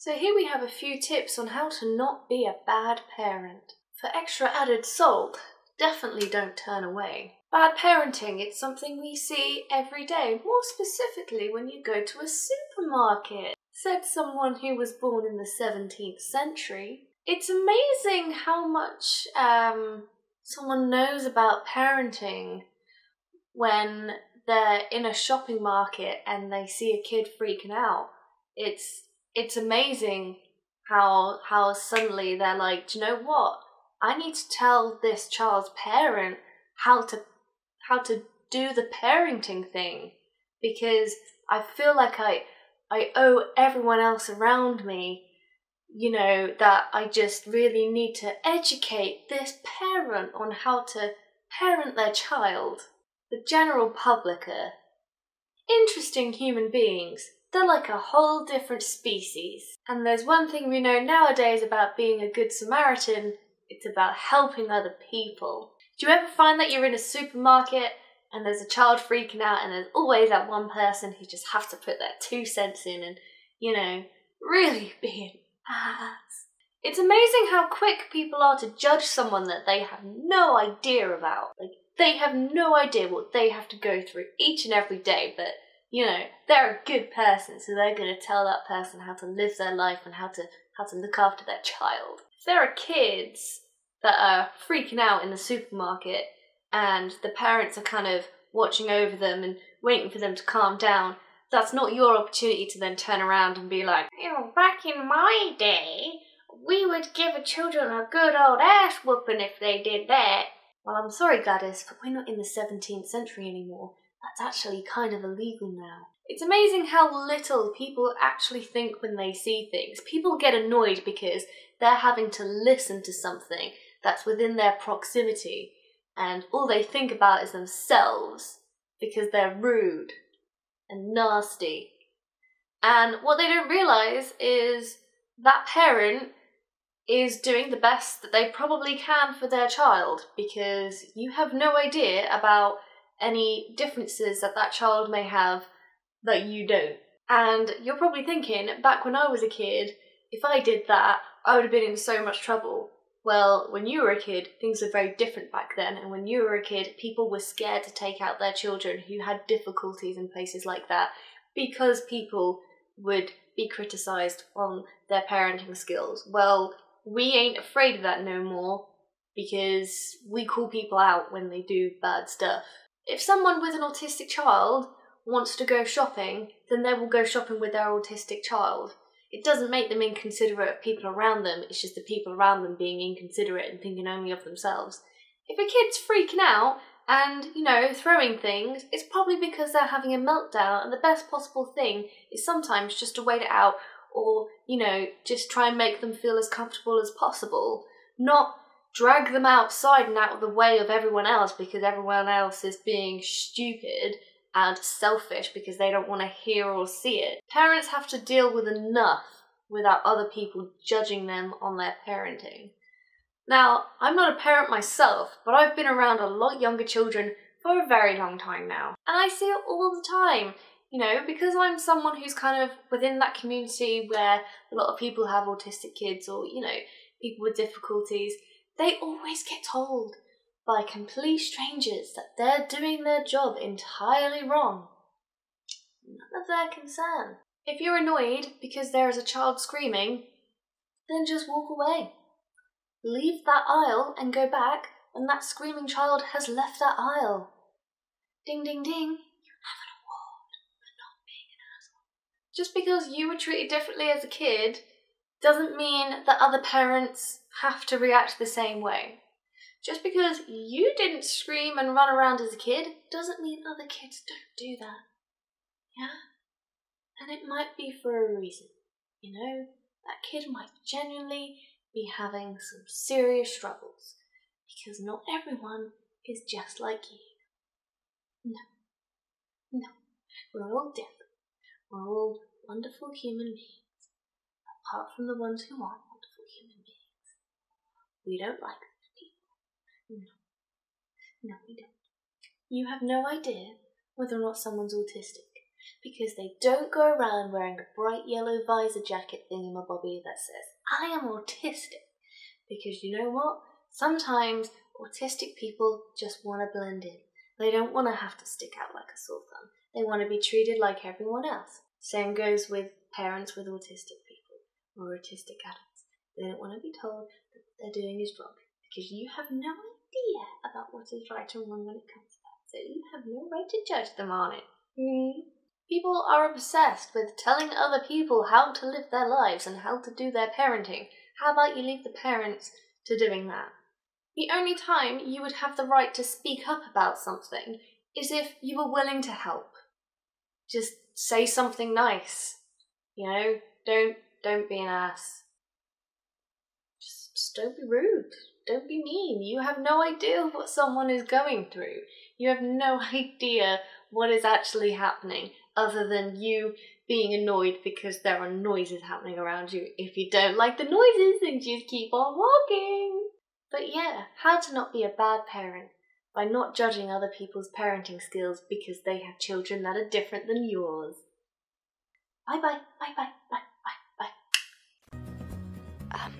So here we have a few tips on how to not be a bad parent. For extra added salt, definitely don't turn away. Bad parenting, it's something we see every day, more specifically when you go to a supermarket. Said someone who was born in the 17th century. It's amazing how much someone knows about parenting when they're in a shopping market and they see a kid freaking out. It's amazing how suddenly they're like, do you know what? I need to tell this child's parent how to do the parenting thing, because I feel like I owe everyone else around me, you know, that I just really need to educate this parent on how to parent their child. The general public are interesting human beings. They're like a whole different species. And there's one thing we know nowadays about being a good Samaritan, it's about helping other people. Do you ever find that you're in a supermarket and there's a child freaking out and there's always that one person who just has to put their 2 cents in and, you know, really be an ass? It's amazing how quick people are to judge someone that they have no idea about. Like, they have no idea what they have to go through each and every day, but you know, they're a good person, so they're going to tell that person how to live their life and how to look after their child. If there are kids that are freaking out in the supermarket and the parents are kind of watching over them and waiting for them to calm down, that's not your opportunity to then turn around and be like, you know, back in my day, we would give the children a good old ass whooping if they did that. Well, I'm sorry, Gladys, but we're not in the 17th century anymore. That's actually kind of illegal now. It's amazing how little people actually think when they see things. People get annoyed because they're having to listen to something that's within their proximity, and all they think about is themselves because they're rude and nasty. And what they don't realise is that parent is doing the best that they probably can for their child, because you have no idea about any differences that that child may have that you don't. And you're probably thinking, back when I was a kid, if I did that, I would have been in so much trouble. Well, when you were a kid, things were very different back then, and when you were a kid, people were scared to take out their children who had difficulties in places like that, because people would be criticised on their parenting skills. Well, we ain't afraid of that no more, because we call people out when they do bad stuff. If someone with an autistic child wants to go shopping, then they will go shopping with their autistic child. It doesn't make them inconsiderate of people around them, it's just the people around them being inconsiderate and thinking only of themselves. If a kid's freaking out and, you know, throwing things, it's probably because they're having a meltdown, and the best possible thing is sometimes just to wait it out, or, you know, just try and make them feel as comfortable as possible. Not drag them outside and out of the way of everyone else because everyone else is being stupid and selfish because they don't want to hear or see it. Parents have to deal with enough without other people judging them on their parenting. Now, I'm not a parent myself, but I've been around a lot younger children for a very long time now. And I see it all the time. You know, because I'm someone who's kind of within that community where a lot of people have autistic kids or, you know, people with difficulties, they always get told by complete strangers that they're doing their job entirely wrong. None of their concern. If you're annoyed because there is a child screaming, then just walk away. Leave that aisle and go back when that screaming child has left that aisle. Ding, ding, ding. Just because you were treated differently as a kid doesn't mean that other parents have to react the same way. Just because you didn't scream and run around as a kid doesn't mean other kids don't do that. Yeah? And it might be for a reason. You know, that kid might genuinely be having some serious struggles, because not everyone is just like you. No. We're all different. We're all wonderful human beings, apart from the ones who aren't wonderful human beings. We don't like those people. No, we don't. You have no idea whether or not someone's autistic. because they don't go around wearing a bright yellow visor jacket thingamabobby that says, I am autistic. Because you know what? Sometimes autistic people just want to blend in. They don't want to have to stick out like a sore thumb. They want to be treated like everyone else. Same goes with parents with autistic people or autistic adults. They don't want to be told that what they're doing is wrong because you have no idea about what is right and wrong when it comes to that. So you have no right to judge them on it. People are obsessed with telling other people how to live their lives and how to do their parenting. How about you leave the parents to doing that? The only time you would have the right to speak up about something is if you were willing to help. Just say something nice. You know, don't be an ass. Just don't be rude. Don't be mean. You have no idea what someone is going through. You have no idea what is actually happening other than you being annoyed because there are noises happening around you. If you don't like the noises, then just keep on walking. But yeah, how to not be a bad parent by not judging other people's parenting skills because they have children that are different than yours. Bye bye, bye bye, bye bye, bye.